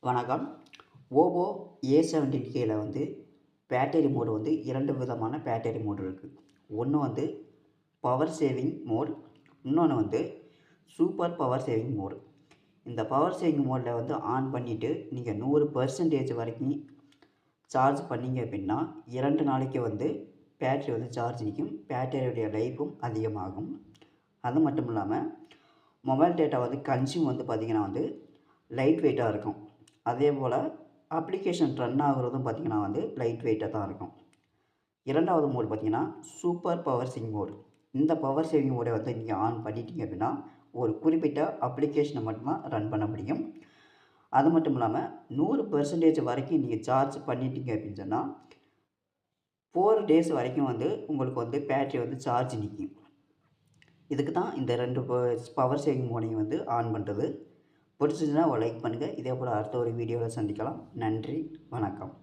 வணக்கம். Oppo A17Kல battery mode 2 விதமான battery mode இருக்குது. ஒன்று பவர் சேவிங் மோட், இன்னொன்று சூப்பர் பவர் சேவிங் மோடு. இந்த பவர் சேவிங் மோடில் ஆன் பண்ணிவிட்டு நீங்கள் 100% வரைக்கும் சார்ஜ் பண்ணிங்க அப்படின்னா 2 நாளைக்கு பேட்டரி சார்ஜ் நிற்கும். பேட்டரியுடைய லைஃப்பும் அதிகமாகும். அது மட்டும் இல்லாமல் மொபைல் டேட்டா கன்சியூம் பார்த்திங்கன்னா லைட் வெயிட்டாக இருக்கும். அதே போல் அப்ளிகேஷன் ரன் ஆகுறதும் பார்த்திங்கன்னா லைட் வெயிட்டாக தான் இருக்கும். இரண்டாவது மோடு பார்த்திங்கன்னா சூப்பர் பவர் சேவிங் மோடு. இந்த பவர் சேவிங் மோடை நீங்கள் ஆன் பண்ணிட்டீங்க அப்படின்னா ஒரு குறிப்பிட்ட அப்ளிகேஷனை மட்டும்தான் ரன் பண்ண முடியும். அது மட்டும் இல்லாமல் 100% வரைக்கும் நீங்கள் சார்ஜ் பண்ணிட்டீங்க அப்படின்னு சொன்னால் 4 டேஸ் வரைக்கும் உங்களுக்கு பேட்டரி சார்ஜ் நிற்கும். இதுக்கு தான் இந்த 2 பவர் சேவிங் மோடையும் ஆன் பண்ணுறது. பிடிச்சிருந்துச்சுன்னா லைக் பண்ணுங்கள். இதே போல் அடுத்த ஒரு வீடியோவில் சந்திக்கலாம். நன்றி, வணக்கம்.